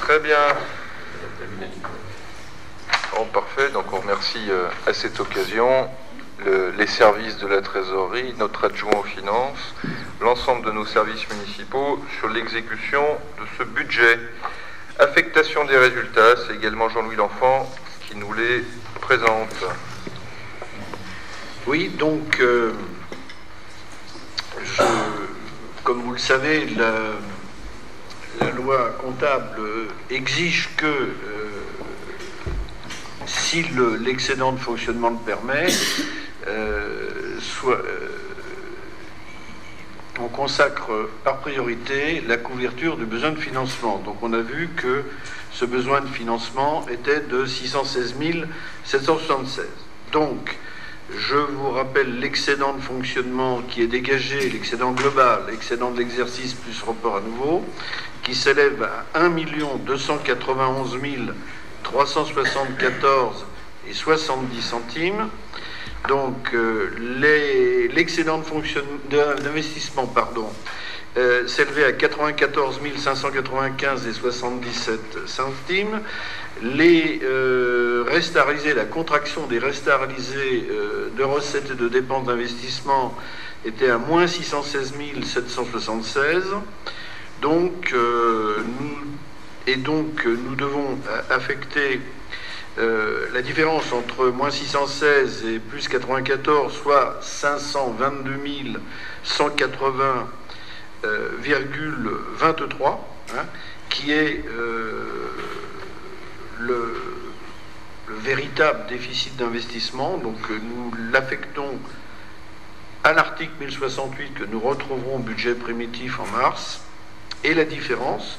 Très bien. Bon, parfait. Donc on remercie à cette occasion les services de la trésorerie, notre adjoint aux finances, l'ensemble de nos services municipaux sur l'exécution de ce budget. Affectation des résultats, c'est également Jean-Louis L'Enfant qui nous les présente. Oui, donc, comme vous le savez, la loi comptable exige que, si l'excédent de fonctionnement le permet, on consacre par priorité la couverture du besoin de financement. Donc on a vu que ce besoin de financement était de 616 776. Donc, je vous rappelle l'excédent de fonctionnement qui est dégagé, l'excédent global, l'excédent de l'exercice plus report à nouveau, qui s'élève à 1 291 374 et 70 centimes. Donc, l'excédent d'investissement, s'élevait à 94 595 et 77 centimes. Les restes à réaliser, la contraction des restes à réaliser de recettes et de dépenses d'investissement était à moins 616 776. Donc, nous devons affecter la différence entre moins 616 et plus 94, soit 522 180,23, qui est le véritable déficit d'investissement. Donc nous l'affectons à l'article 1068 que nous retrouverons au budget primitif en mars, et la différence,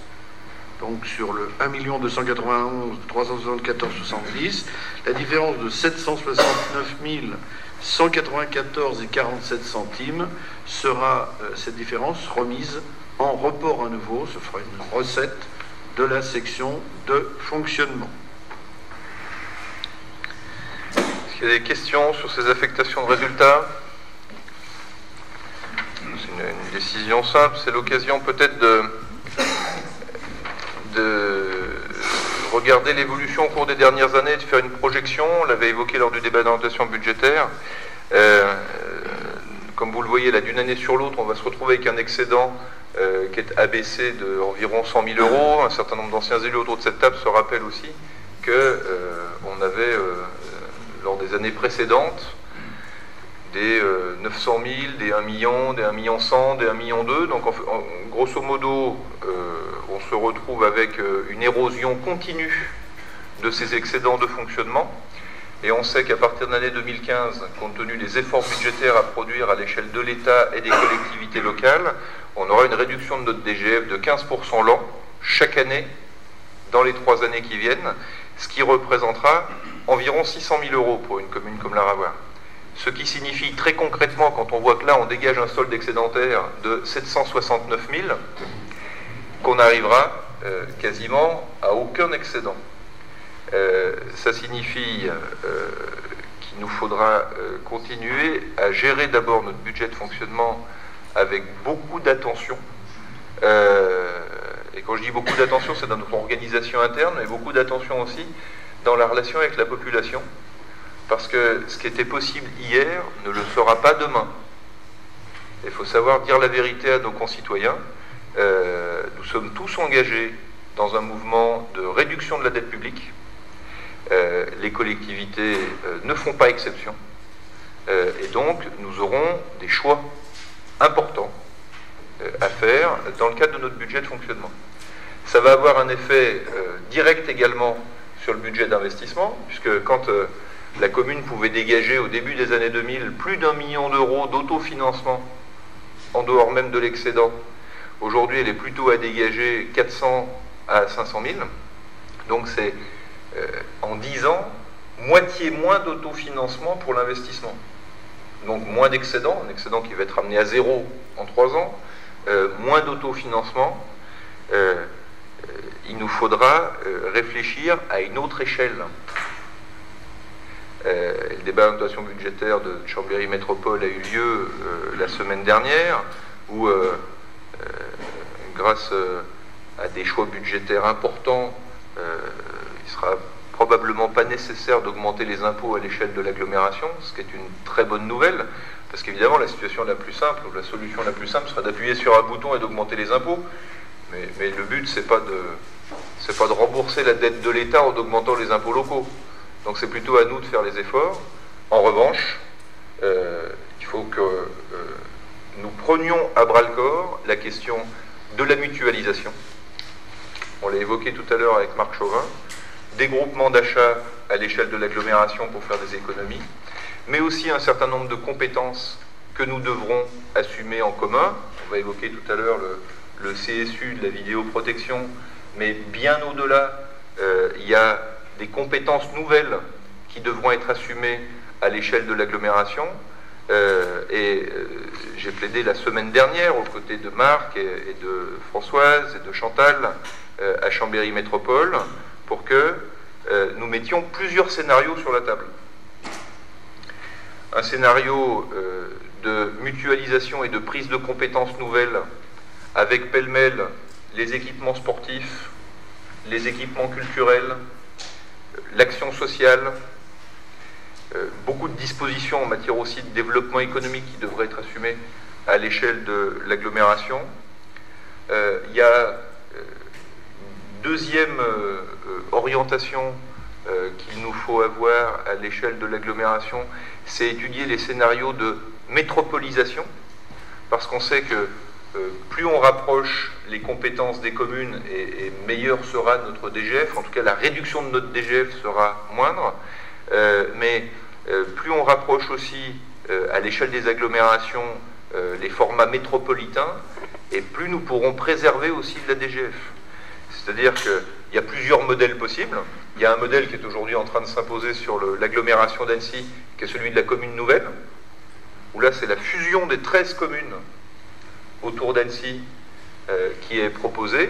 donc sur le 1 291 374 70, la différence de 769 194 et 47 centimes sera, cette différence, remise en report à nouveau. Ce fera une recette de la section de fonctionnement. Est-ce qu'il y a des questions sur ces affectations de résultats? C'est une décision simple, c'est l'occasion peut-être de regarder l'évolution au cours des dernières années, de faire une projection. On l'avait évoqué lors du débat d'orientation budgétaire. Comme vous le voyez, là, d'une année sur l'autre, on va se retrouver avec un excédent qui est abaissé d'environ 100 000 euros. Un certain nombre d'anciens élus autour de cette table se rappellent aussi qu'on avait, lors des années précédentes, des 900 000, des 1 million, des 1 million 100, des 1 million 2. Donc, grosso modo, on se retrouve avec une érosion continue de ces excédents de fonctionnement. Et on sait qu'à partir de l'année 2015, compte tenu des efforts budgétaires à produire à l'échelle de l'État et des collectivités locales, on aura une réduction de notre DGF de 15% l'an, chaque année, dans les 3 années qui viennent, ce qui représentera environ 600 000 euros pour une commune comme l'Aravoir. Ce qui signifie très concrètement, quand on voit que là on dégage un solde excédentaire de 769 000, qu'on arrivera quasiment à aucun excédent. Ça signifie qu'il nous faudra continuer à gérer d'abord notre budget de fonctionnement avec beaucoup d'attention. Et quand je dis beaucoup d'attention, c'est dans notre organisation interne, mais beaucoup d'attention aussi dans la relation avec la population. Parce que ce qui était possible hier ne le sera pas demain. Il faut savoir dire la vérité à nos concitoyens. Nous sommes tous engagés dans un mouvement de réduction de la dette publique. Les collectivités ne font pas exception. Et donc, nous aurons des choix importants à faire dans le cadre de notre budget de fonctionnement. Ça va avoir un effet direct également sur le budget d'investissement, puisque quand la commune pouvait dégager au début des années 2000 plus d'1 million d'euros d'autofinancement en dehors même de l'excédent, aujourd'hui elle est plutôt à dégager 400 à 500 000. Donc c'est en 10 ans, moitié moins d'autofinancement pour l'investissement. Donc moins d'excédent, un excédent qui va être ramené à zéro en 3 ans, moins d'autofinancement. Il nous faudra réfléchir à une autre échelle. Le débat d'orientation budgétaire de Chambéry Métropole a eu lieu la semaine dernière, où grâce à des choix budgétaires importants, il sera probablement pas nécessaire d'augmenter les impôts à l'échelle de l'agglomération, ce qui est une très bonne nouvelle, parce qu'évidemment la situation la plus simple, ou la solution la plus simple, sera d'appuyer sur un bouton et d'augmenter les impôts. Mais le but, c'est pas de rembourser la dette de l'État en augmentant les impôts locaux. Donc c'est plutôt à nous de faire les efforts. En revanche, il faut que nous prenions à bras-le-corps la question de la mutualisation. On l'a évoqué tout à l'heure avec Marc Chauvin, des groupements d'achat à l'échelle de l'agglomération pour faire des économies, mais aussi un certain nombre de compétences que nous devrons assumer en commun. On va évoquer tout à l'heure le CSU de la vidéoprotection, mais bien au-delà, il y a des compétences nouvelles qui devront être assumées à l'échelle de l'agglomération. J'ai plaidé la semaine dernière aux côtés de Marc et de Françoise et de Chantal à Chambéry Métropole pour que nous mettions plusieurs scénarios sur la table. Un scénario de mutualisation et de prise de compétences nouvelles avec pêle-mêle les équipements sportifs, les équipements culturels, l'action sociale, beaucoup de dispositions en matière aussi de développement économique qui devraient être assumées à l'échelle de l'agglomération. Il y a une deuxième orientation qu'il nous faut avoir à l'échelle de l'agglomération, c'est étudier les scénarios de métropolisation, parce qu'on sait que plus on rapproche les compétences des communes et meilleur sera notre DGF, en tout cas la réduction de notre DGF sera moindre, mais plus on rapproche aussi à l'échelle des agglomérations les formats métropolitains, et plus nous pourrons préserver aussi de la DGF. C'est-à-dire qu'il y a plusieurs modèles possibles. Il y a un modèle qui est aujourd'hui en train de s'imposer sur l'agglomération d'Annecy, qui est celui de la commune nouvelle, où là c'est la fusion des 13 communes autour d'Annecy qui est proposée.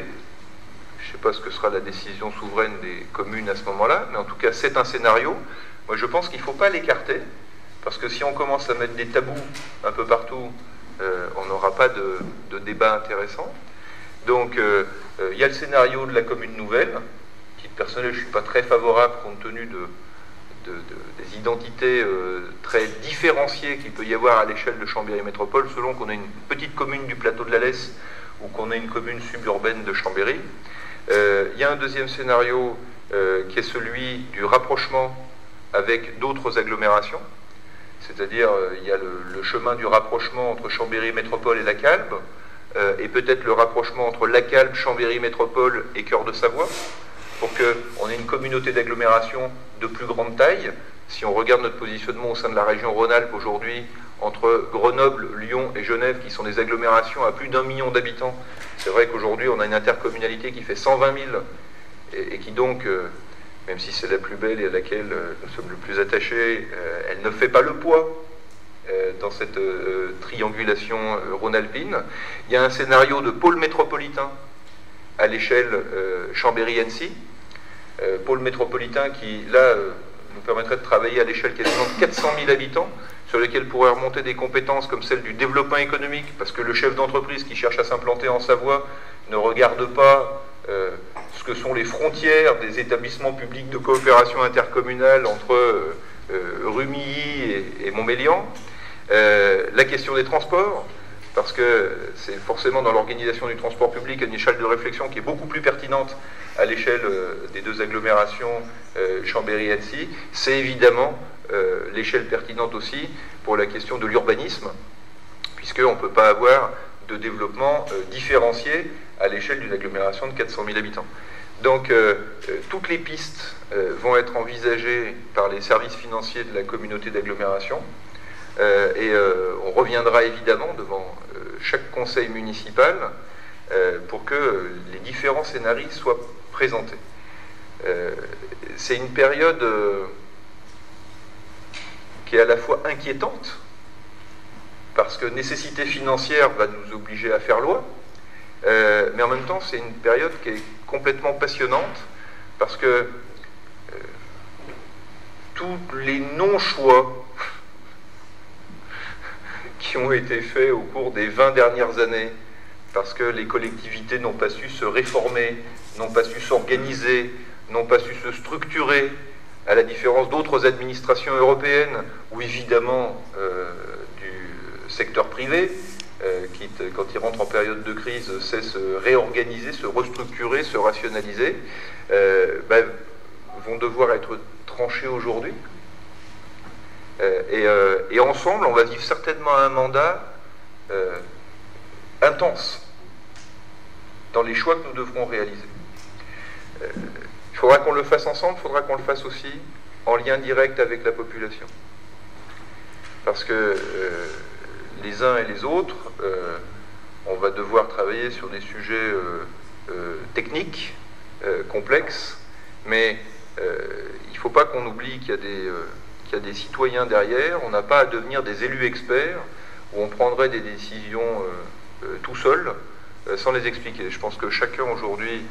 Je ne sais pas ce que sera la décision souveraine des communes à ce moment-là, mais en tout cas c'est un scénario. Moi je pense qu'il ne faut pas l'écarter, parce que si on commence à mettre des tabous un peu partout, on n'aura pas de débat intéressant. Donc il y a le scénario de la commune nouvelle. À titre personnel, je ne suis pas très favorable compte tenu des identités très différenciées qu'il peut y avoir à l'échelle de Chambéry Métropole, selon qu'on ait une petite commune du plateau de la Lesse ou qu'on ait une commune suburbaine de Chambéry. Il y a un deuxième scénario qui est celui du rapprochement avec d'autres agglomérations, c'est-à-dire il y a le chemin du rapprochement entre Chambéry Métropole et la Calbe, et peut-être le rapprochement entre la Calbe, Chambéry Métropole et Cœur de Savoie, pour qu'on ait une communauté d'agglomération de plus grande taille. Si on regarde notre positionnement au sein de la région Rhône-Alpes aujourd'hui, entre Grenoble, Lyon et Genève, qui sont des agglomérations à plus d'1 million d'habitants, c'est vrai qu'aujourd'hui on a une intercommunalité qui fait 120 000, et qui donc, même si c'est la plus belle et à laquelle nous sommes le plus attachés, elle ne fait pas le poids dans cette triangulation rhône-alpine. Il y a un scénario de pôle métropolitain à l'échelle Chambéry-Annecy, pôle métropolitain qui, là, nous permettrait de travailler à l'échelle quasiment de 400 000 habitants, sur lesquels pourraient remonter des compétences comme celle du développement économique, parce que le chef d'entreprise qui cherche à s'implanter en Savoie ne regarde pas ce que sont les frontières des établissements publics de coopération intercommunale entre Rumilly et Montmélian. La question des transports, parce que c'est forcément dans l'organisation du transport public une échelle de réflexion qui est beaucoup plus pertinente à l'échelle des deux agglomérations Chambéry-Annecy. C'est évidemment l'échelle pertinente aussi pour la question de l'urbanisme, puisqu'on ne peut pas avoir de développement différencié à l'échelle d'une agglomération de 400 000 habitants. Donc toutes les pistes vont être envisagées par les services financiers de la communauté d'agglomération, et on reviendra évidemment devant chaque conseil municipal pour que les différents scénarios soient présentés. C'est une période qui est à la fois inquiétante, parce que nécessité financière va nous obliger à faire loi, mais en même temps c'est une période qui est complètement passionnante, parce que tous les non-choix qui ont été faits au cours des 20 dernières années parce que les collectivités n'ont pas su se réformer, n'ont pas su s'organiser, n'ont pas su se structurer, à la différence d'autres administrations européennes, ou évidemment du secteur privé, qui, quand il rentre en période de crise, sait se réorganiser, se restructurer, se rationaliser, vont devoir être tranchés aujourd'hui. Et ensemble, on va vivre certainement un mandat intense dans les choix que nous devrons réaliser. Il faudra qu'on le fasse ensemble, il faudra qu'on le fasse aussi en lien direct avec la population. Parce que les uns et les autres, on va devoir travailler sur des sujets techniques, complexes, mais il ne faut pas qu'on oublie qu'il y a des citoyens derrière. On n'a pas à devenir des élus experts où on prendrait des décisions tout seul, sans les expliquer. Je pense que chacun aujourd'hui,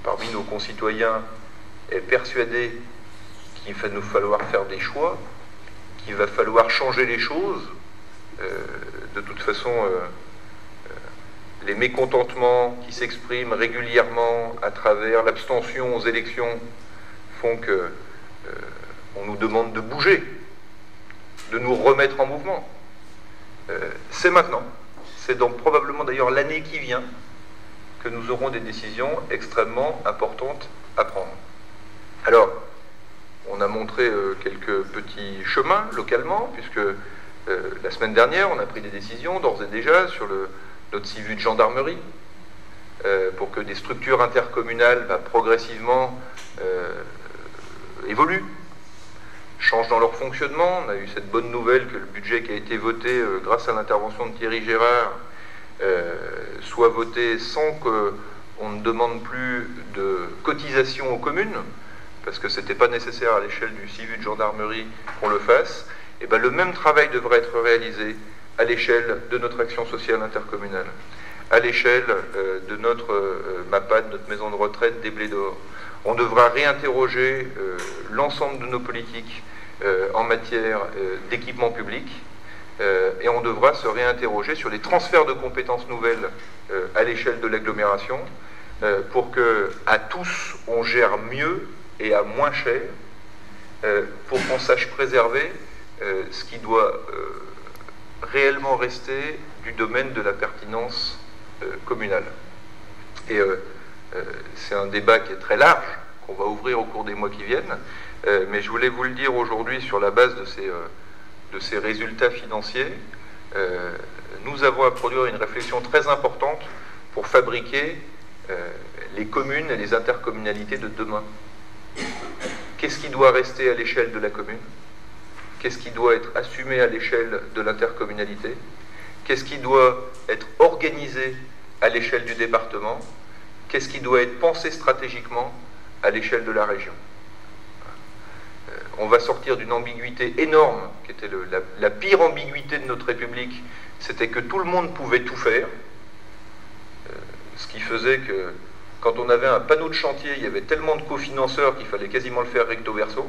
parmi nos concitoyens, est persuadé qu'il va nous falloir faire des choix, qu'il va falloir changer les choses. De toute façon, les mécontentements qui s'expriment régulièrement à travers l'abstention aux élections font que on nous demande de bouger, de nous remettre en mouvement. C'est maintenant. C'est donc probablement d'ailleurs l'année qui vient que nous aurons des décisions extrêmement importantes à prendre. Alors, on a montré quelques petits chemins localement, puisque la semaine dernière, on a pris des décisions d'ores et déjà sur notre CIVU de gendarmerie, pour que des structures intercommunales progressivement évoluent, changent dans leur fonctionnement. On a eu cette bonne nouvelle que le budget qui a été voté grâce à l'intervention de Thierry Gérard soit voté sans qu'on ne demande plus de cotisation aux communes, parce que ce n'était pas nécessaire à l'échelle du CIVU de gendarmerie qu'on le fasse. Et le même travail devrait être réalisé à l'échelle de notre action sociale intercommunale, à l'échelle de notre MAPAD, notre maison de retraite des Blés d'Or. On devra réinterroger l'ensemble de nos politiques en matière d'équipement public, et on devra se réinterroger sur les transferts de compétences nouvelles à l'échelle de l'agglomération, pour que à tous on gère mieux et à moins cher, pour qu'on sache préserver ce qui doit réellement rester du domaine de la pertinence communale. Et c'est un débat qui est très large, qu'on va ouvrir au cours des mois qui viennent, mais je voulais vous le dire aujourd'hui sur la base de ces résultats financiers. Nous avons à produire une réflexion très importante pour fabriquer les communes et les intercommunalités de demain. Qu'est-ce qui doit rester à l'échelle de la commune? Qu'est-ce qui doit être assumé à l'échelle de l'intercommunalité? Qu'est-ce qui doit être organisé à l'échelle du département? Qu'est-ce qui doit être pensé stratégiquement à l'échelle de la région? On va sortir d'une ambiguïté énorme, qui était la pire ambiguïté de notre République, c'était que tout le monde pouvait tout faire, ce qui faisait que quand on avait un panneau de chantier, il y avait tellement de cofinanceurs qu'il fallait quasiment le faire recto verso.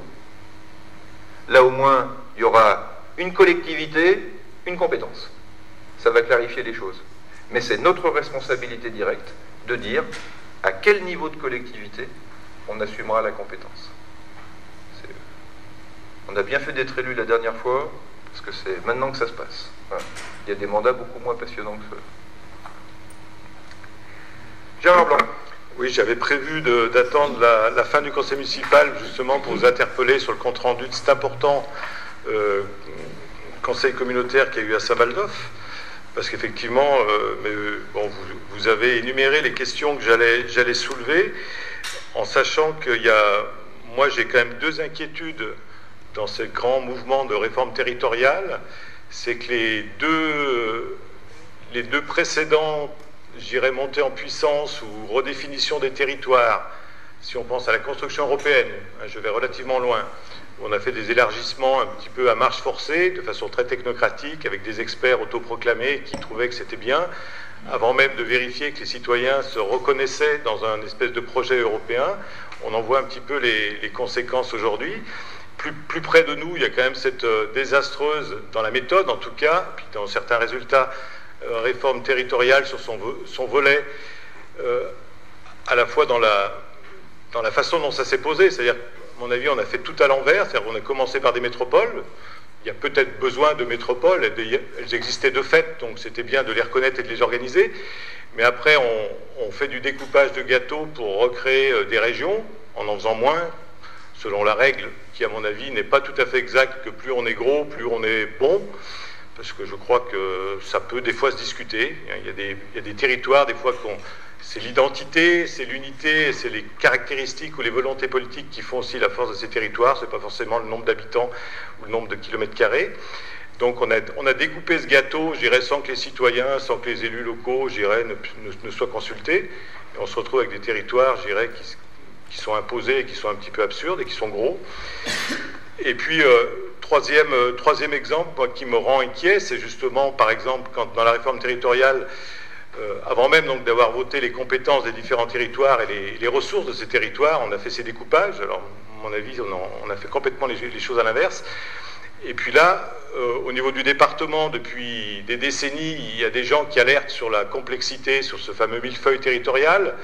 Là, au moins, il y aura une collectivité, une compétence. Ça va clarifier les choses. Mais c'est notre responsabilité directe de dire à quel niveau de collectivité on assumera la compétence. On a bien fait d'être élu la dernière fois, parce que c'est maintenant que ça se passe. Voilà. Il y a des mandats beaucoup moins passionnants que ceux-là. Gérard Blanc. Oui, j'avais prévu d'attendre la fin du conseil municipal, justement, pour vous interpeller sur le compte-rendu de cet important conseil communautaire qu'il y a eu à Saint-Baldoff, parce qu'effectivement, vous avez énuméré les questions que j'allais soulever, en sachant qu'il y a... Moi, j'ai quand même deux inquiétudes dans ce grand mouvement de réforme territoriale, c'est que les deux précédents, j'irais montée en puissance ou redéfinition des territoires, si on pense à la construction européenne, je vais relativement loin, où on a fait des élargissements un petit peu à marche forcée, de façon très technocratique, avec des experts autoproclamés qui trouvaient que c'était bien, avant même de vérifier que les citoyens se reconnaissaient dans un espèce de projet européen. On en voit un petit peu les conséquences aujourd'hui. Plus près de nous, il y a quand même cette désastreuse, dans la méthode en tout cas, puis dans certains résultats, réforme territoriale sur son volet, à la fois dans la façon dont ça s'est posé, c'est-à-dire, à mon avis, on a fait tout à l'envers, c'est-à-dire qu'on a commencé par des métropoles. Il y a peut-être besoin de métropoles, elles existaient de fait, donc c'était bien de les reconnaître et de les organiser. Mais après, on fait du découpage de gâteaux pour recréer des régions, en faisant moins, selon la règle qui, à mon avis, n'est pas tout à fait exacte, que plus on est gros, plus on est bon, parce que je crois que ça peut des fois se discuter. Il y a des territoires, des fois, c'est l'identité, c'est l'unité, c'est les caractéristiques ou les volontés politiques qui font aussi la force de ces territoires, c'est pas forcément le nombre d'habitants ou le nombre de kilomètres carrés. Donc on a découpé ce gâteau, je dirais, sans que les citoyens, sans que les élus locaux, je dirais, ne soient consultés. Et on se retrouve avec des territoires, je dirais, qui sont imposés, qui sont un petit peu absurdes et qui sont gros. Et puis, troisième exemple, moi, qui me rend inquiet, c'est justement, par exemple, quand dans la réforme territoriale, avant même donc d'avoir voté les compétences des différents territoires et les ressources de ces territoires, on a fait ces découpages. Alors, à mon avis, on a fait complètement les choses à l'inverse. Et puis là, au niveau du département, depuis des décennies, il y a des gens qui alertent sur la complexité, sur ce fameux millefeuille territorial.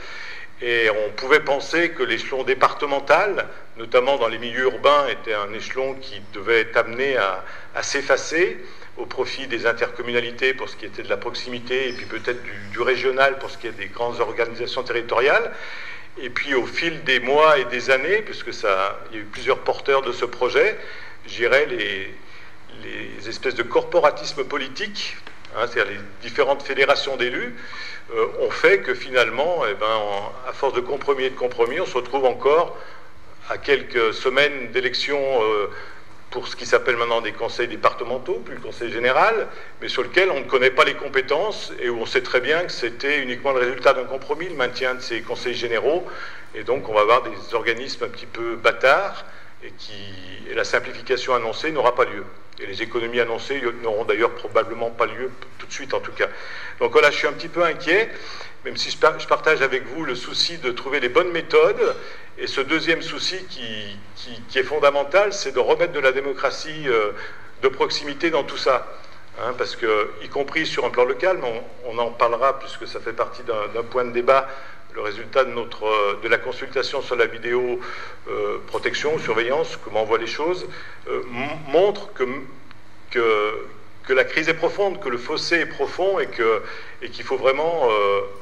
Et on pouvait penser que l'échelon départemental, notamment dans les milieux urbains, était un échelon qui devait être amené à s'effacer au profit des intercommunalités pour ce qui était de la proximité, et puis peut-être du régional pour ce qui est des grandes organisations territoriales. Et puis au fil des mois et des années, puisque il y a eu plusieurs porteurs de ce projet, je dirais les espèces de corporatisme politique, c'est-à-dire les différentes fédérations d'élus, ont fait que finalement, à force de compromis et de compromis, on se retrouve encore à quelques semaines d'élections pour ce qui s'appelle maintenant des conseils départementaux, puis le conseil général, mais sur lequel on ne connaît pas les compétences et où on sait très bien que c'était uniquement le résultat d'un compromis, le maintien de ces conseils généraux, et donc on va avoir des organismes un petit peu bâtards et la simplification annoncée n'aura pas lieu. Et les économies annoncées n'auront d'ailleurs probablement pas lieu tout de suite en tout cas. Donc voilà, je suis un petit peu inquiet, même si je partage avec vous le souci de trouver les bonnes méthodes. Et ce deuxième souci qui est fondamental, c'est de remettre de la démocratie de proximité dans tout ça. Parce que, y compris sur un plan local, mais on en parlera puisque ça fait partie d'un point de débat, le résultat de la consultation sur la vidéo protection, surveillance, comment on voit les choses, montre que la crise est profonde, que le fossé est profond et qu'il faut vraiment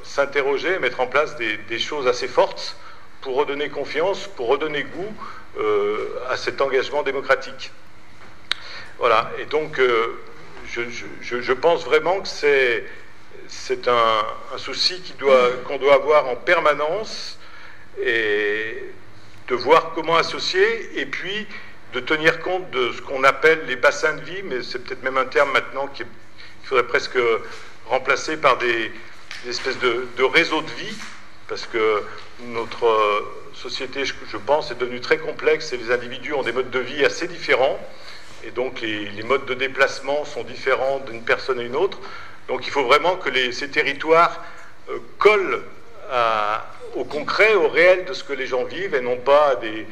s'interroger, mettre en place des choses assez fortes pour redonner confiance, pour redonner goût à cet engagement démocratique. Voilà, et donc je pense vraiment que c'est un souci qu'on doit avoir en permanence, et de voir comment associer, et puis de tenir compte de ce qu'on appelle les bassins de vie, mais c'est peut-être même un terme maintenant qu'il faudrait presque remplacer par des espèces de réseaux de vie, parce que notre société, je pense, est devenue très complexe et les individus ont des modes de vie assez différents, et donc les modes de déplacement sont différents d'une personne à une autre. Donc il faut vraiment que ces territoires collent au concret, au réel de ce que les gens vivent, et non pas à des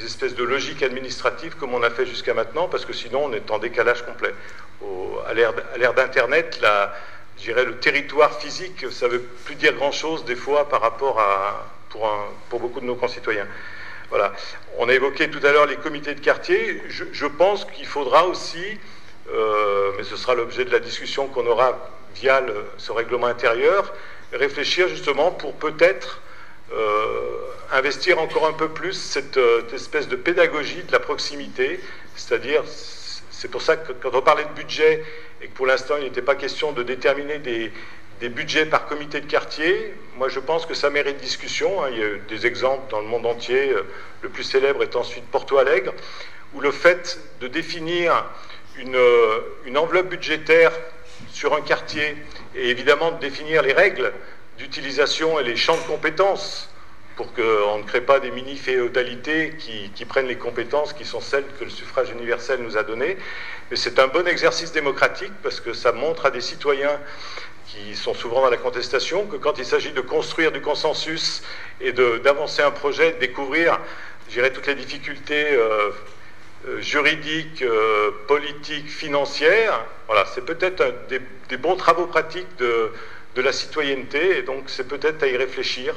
espèces de logiques administratives comme on a fait jusqu'à maintenant, parce que sinon on est en décalage complet. À l'ère d'Internet, je dirais le territoire physique, ça ne veut plus dire grand-chose des fois par rapport pour beaucoup de nos concitoyens. Voilà. On a évoqué tout à l'heure les comités de quartier. Je pense qu'il faudra aussi, mais ce sera l'objet de la discussion qu'on aura via ce règlement intérieur, réfléchir justement pour peut-être investir encore un peu plus cette espèce de pédagogie de la proximité, c'est-à-dire, c'est pour ça que quand on parlait de budget et que pour l'instant il n'était pas question de déterminer des budgets par comité de quartier, moi je pense que ça mérite discussion. Il y a eu des exemples dans le monde entier, le plus célèbre est ensuite Porto Alegre, où le fait de définir une enveloppe budgétaire sur un quartier, et évidemment de définir les règles d'utilisation et les champs de compétences pour qu'on ne crée pas des mini-féodalités qui prennent les compétences qui sont celles que le suffrage universel nous a données. Mais c'est un bon exercice démocratique parce que ça montre à des citoyens qui sont souvent dans la contestation que quand il s'agit de construire du consensus et d'avancer un projet, de découvrir, je dirais, toutes les difficultés juridiques, politiques, financières. Voilà, c'est peut-être des bons travaux pratiques de la citoyenneté, et donc c'est peut-être à y réfléchir,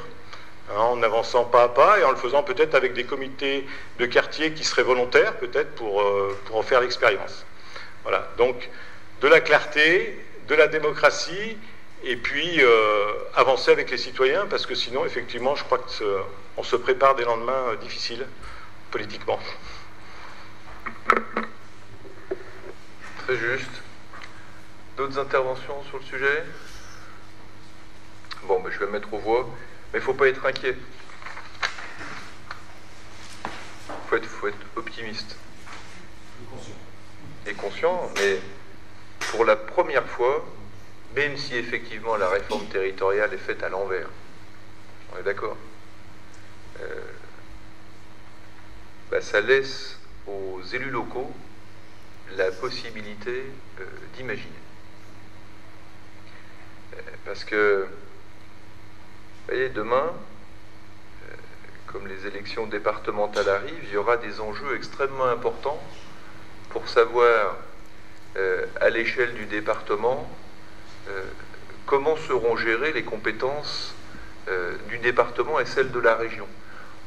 hein, en avançant pas à pas et en le faisant peut-être avec des comités de quartier qui seraient volontaires, peut-être pour en faire l'expérience. Voilà, donc de la clarté, de la démocratie, et puis avancer avec les citoyens, parce que sinon, effectivement, je crois qu'on se prépare des lendemains difficiles, politiquement. Très juste. D'autres interventions sur le sujet? Bon, ben, je vais me mettre aux voix, mais il ne faut pas être inquiet. Il faut être optimiste. Et conscient, mais pour la première fois, même si effectivement la réforme territoriale est faite à l'envers, on est d'accord, ça laisse aux élus locaux la possibilité d'imaginer. Parce que, vous voyez, demain, comme les élections départementales arrivent, il y aura des enjeux extrêmement importants pour savoir, à l'échelle du département, comment seront gérées les compétences du département et celles de la région.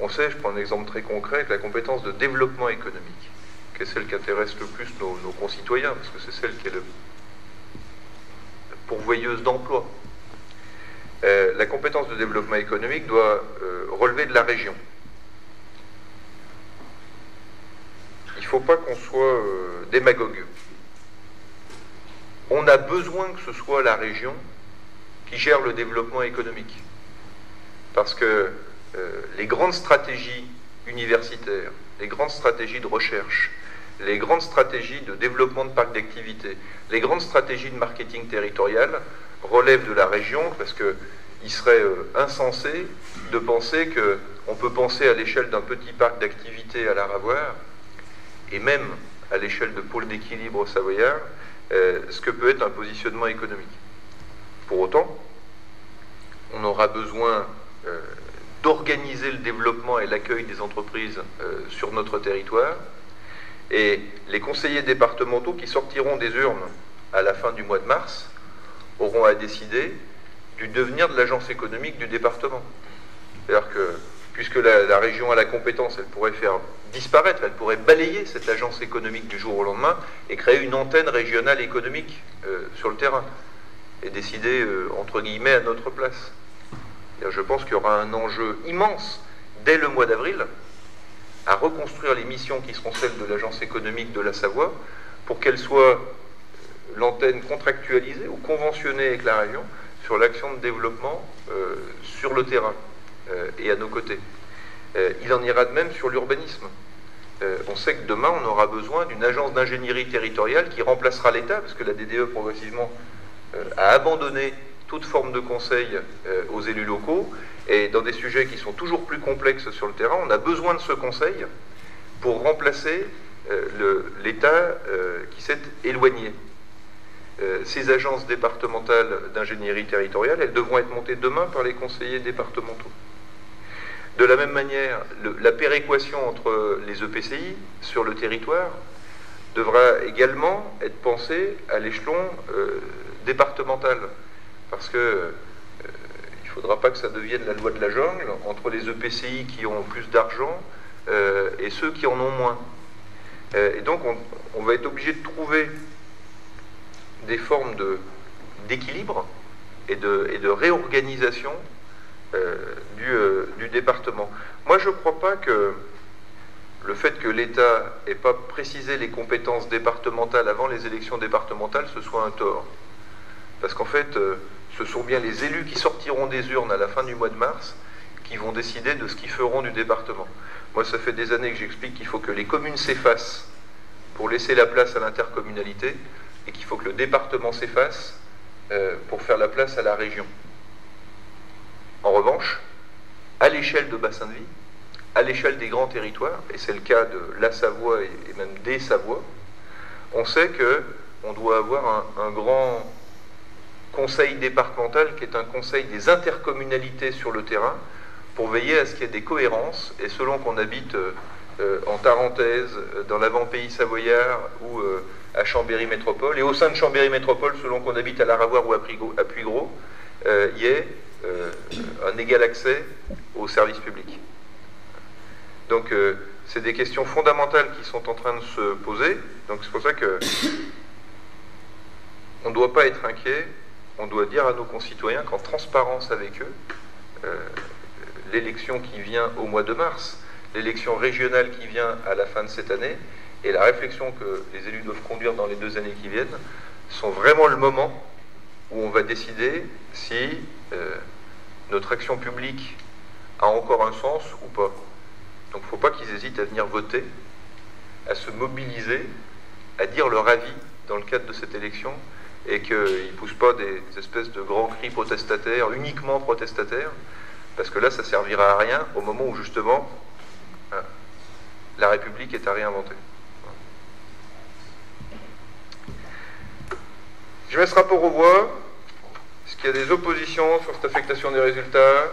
On sait, je prends un exemple très concret, que la compétence de développement économique, qui est celle qui intéresse le plus nos concitoyens, parce que c'est celle qui est pourvoyeuse d'emploi. La compétence de développement économique doit relever de la région. Il ne faut pas qu'on soit démagogue. On a besoin que ce soit la région qui gère le développement économique. Parce que les grandes stratégies universitaires, les grandes stratégies de recherche, les grandes stratégies de développement de parcs d'activités, les grandes stratégies de marketing territorial relèvent de la région, parce qu'il serait insensé de penser qu'on peut penser à l'échelle d'un petit parc d'activités à la Ravoire, et même à l'échelle de pôle d'équilibre savoyard, ce que peut être un positionnement économique. Pour autant, on aura besoin d'organiser le développement et l'accueil des entreprises sur notre territoire, et les conseillers départementaux qui sortiront des urnes à la fin du mois de mars auront à décider du devenir de l'agence économique du département. C'est-à-dire que, puisque la région a la compétence, elle pourrait faire disparaître, elle pourrait balayer cette agence économique du jour au lendemain et créer une antenne régionale économique sur le terrain, et décider, entre guillemets, à notre place. Je pense qu'il y aura un enjeu immense, dès le mois d'avril, à reconstruire les missions qui seront celles de l'agence économique de la Savoie, pour qu'elle soit l'antenne contractualisée ou conventionnée avec la région sur l'action de développement sur le terrain et à nos côtés. Il en ira de même sur l'urbanisme. On sait que demain, on aura besoin d'une agence d'ingénierie territoriale qui remplacera l'État, parce que la DDE, progressivement, a abandonné toute forme de conseil aux élus locaux, et dans des sujets qui sont toujours plus complexes sur le terrain, on a besoin de ce conseil pour remplacer l'État qui s'est éloigné. Ces agences départementales d'ingénierie territoriale, elles devront être montées demain par les conseillers départementaux. De la même manière, la péréquation entre les EPCI sur le territoire devra également être pensée à l'échelon départemental, parce que il ne faudra pas que ça devienne la loi de la jungle entre les EPCI qui ont plus d'argent et ceux qui en ont moins. Et donc on va être obligé de trouver des formes d'équilibre et de réorganisation du département. Moi, je ne crois pas que le fait que l'État n'ait pas précisé les compétences départementales avant les élections départementales, ce soit un tort. Parce qu'en fait, ce sont bien les élus qui sortiront des urnes à la fin du mois de mars qui vont décider de ce qu'ils feront du département. Moi, ça fait des années que j'explique qu'il faut que les communes s'effacent pour laisser la place à l'intercommunalité, et qu'il faut que le département s'efface pour faire la place à la région. En revanche, à l'échelle de bassin de vie, à l'échelle des grands territoires, et c'est le cas de la Savoie et même des Savoies, on sait qu'on doit avoir un grand conseil départemental qui est un conseil des intercommunalités sur le terrain, pour veiller à ce qu'il y ait des cohérences, et selon qu'on habite en Tarentaise, dans l'avant-pays savoyard ou à Chambéry Métropole, et au sein de Chambéry Métropole, selon qu'on habite à Laravoir ou à Puygros, y ait un égal accès aux services publics. Donc c'est des questions fondamentales qui sont en train de se poser. Donc c'est pour ça que on ne doit pas être inquiet, on doit dire à nos concitoyens qu'en transparence avec eux, l'élection qui vient au mois de mars, l'élection régionale qui vient à la fin de cette année, et la réflexion que les élus doivent conduire dans les 2 années qui viennent, sont vraiment le moment où on va décider si notre action publique a encore un sens ou pas. Donc il ne faut pas qu'ils hésitent à venir voter, à se mobiliser, à dire leur avis dans le cadre de cette élection, et qu'ils ne poussent pas des espèces de grands cris protestataires, uniquement protestataires, parce que là, ça ne servira à rien au moment où, justement, la République est à réinventer. Je mets ce rapport aux voix. Est-ce qu'il y a des oppositions sur cette affectation des résultats?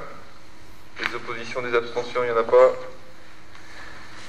Des oppositions, des abstentions, il n'y en a pas.